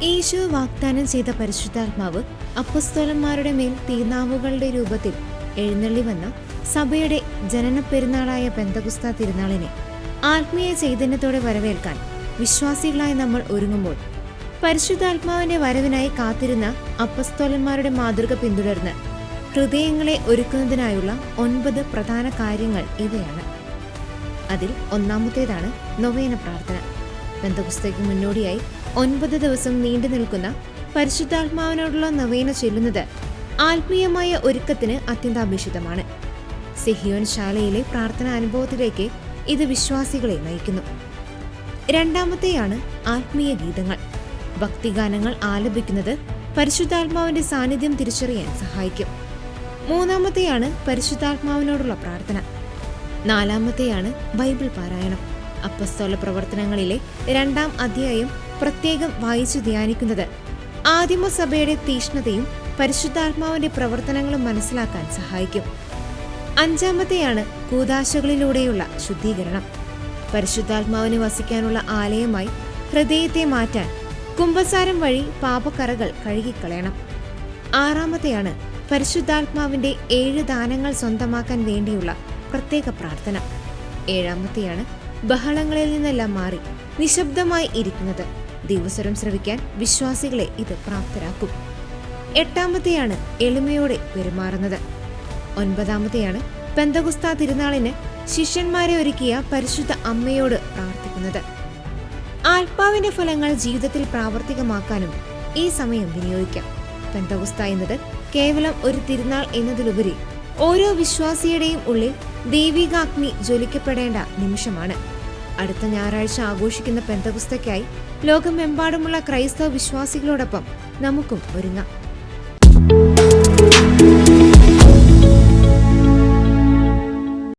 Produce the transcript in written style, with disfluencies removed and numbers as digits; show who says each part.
Speaker 1: യേശു വാഗ്ദാനം ചെയ്ത പരിശുദ്ധാത്മാവ് അപ്പസ്തോലന്മാരുടെ മേൽ തീനാവുകളുടെ രൂപത്തിൽ എഴുന്നള്ളി വന്ന സഭയുടെ ജനന പെരുന്നാളായ പെന്തകുസ്ത തിരുനാളിനെ ആത്മീയ ചൈതന്യത്തോടെ വരവേൽക്കാൻ വിശ്വാസികളായി നമ്മൾ ഒരുങ്ങുമ്പോൾ പരിശുദ്ധാത്മാവിന്റെ വരവിനായി കാത്തിരുന്ന അപ്പസ്തോലന്മാരുടെ മാതൃക പിന്തുടർന്ന് ഹൃദയങ്ങളെ ഒരുക്കുന്നതിനായുള്ള 9 പ്രധാന കാര്യങ്ങൾ ഇവയാണ്. അതിൽ ഒന്നാമത്തേതാണ് നൊവേന പ്രാർത്ഥന. പെന്തകുസ്തയ്ക്ക് മുന്നോടിയായി 9 ദിവസം നീണ്ടു നിൽക്കുന്ന പരിശുദ്ധാത്മാവിനോടുള്ള നൊവേന ചൊല്ലുന്നത് ആത്മീയമായ ഒരുക്കത്തിന് അത്യന്താപേക്ഷിതമാണ്. സിഹിയോൻ ശാലയിലെ പ്രാർത്ഥനാ അനുഭവത്തിലേക്ക് ഇത് വിശ്വാസികളെ നയിക്കുന്നു. രണ്ടാമത്തെയാണ് ആത്മീയ ഗീതങ്ങൾ. ഭക്തിഗാനങ്ങൾ ആലപിക്കുന്നത് പരിശുദ്ധാത്മാവിന്റെ സാന്നിധ്യം തിരിച്ചറിയാൻ സഹായിക്കും. മൂന്നാമത്തെയാണ് പരിശുദ്ധാത്മാവിനോടുള്ള പ്രാർത്ഥന. നാലാമത്തെയാണ് ബൈബിൾ പാരായണം. അപ്പസ്തോല പ്രവർത്തനങ്ങളിലെ 2-ാം അധ്യായം പ്രത്യേകം വായിച്ചു ധ്യാനിക്കുന്നത് ആദിമസഭയുടെ തീഷ്ണതയും പരിശുദ്ധാത്മാവിന്റെ പ്രവർത്തനങ്ങളും മനസ്സിലാക്കാൻ സഹായിക്കും. അഞ്ചാമത്തെയാണ് കൂദാശകളിലൂടെയുള്ള ശുദ്ധീകരണം. പരിശുദ്ധാത്മാവിന് വസിക്കാനുള്ള ആലയമായി ഹൃദയത്തെ മാറ്റാൻ കുമ്പസാരം വഴി പാപക്കറകൾ കഴുകിക്കളയണം. ആറാമത്തെയാണ് പരിശുദ്ധാത്മാവിന്റെ 7 ദാനങ്ങൾ സ്വന്തമാക്കാൻ വേണ്ടിയുള്ള പ്രത്യേക പ്രാർത്ഥന. ഏഴാമത്തെയാണ് ബഹളങ്ങളിൽ നിന്നെല്ലാം മാറി നിശബ്ദമായി ഇരിക്കുന്നത്. ദിവസരം ശ്രവിക്കാൻ വിശ്വാസികളെ ഇത് പ്രാപ്തരാക്കും. എട്ടാമത്തെയാണ് എളിമയോടെ പെരുമാറുന്നത്. 9-ാമത്തെയാണ് പെന്തകുസ്ത തിരുനാളിന് ശിഷ്യന്മാരെ ഒരുക്കിയ പരിശുദ്ധ അമ്മയോട് പ്രാർത്ഥിക്കുന്നത്. ആത്മാവിന്റെ ഫലങ്ങൾ ജീവിതത്തിൽ പ്രാവർത്തികമാക്കാനും ഈ സമയം വിനിയോഗിക്കാം. പെന്തകുസ്ത എന്നത് കേവലം ഒരു തിരുനാൾ എന്നതിലുപരി ഓരോ വിശ്വാസിയുടെയും ഉള്ളിൽ ദൈവികാഗ്നി ജ്വലിക്കപ്പെടേണ്ട നിമിഷമാണ്. അടുത്ത ഞായറാഴ്ച ആഘോഷിക്കുന്ന പെന്തകുസ്തയ്ക്കായി ലോകമെമ്പാടുമുള്ള ക്രൈസ്തവ വിശ്വാസികളോടൊപ്പം നമുക്കും ഒരുങ്ങാം.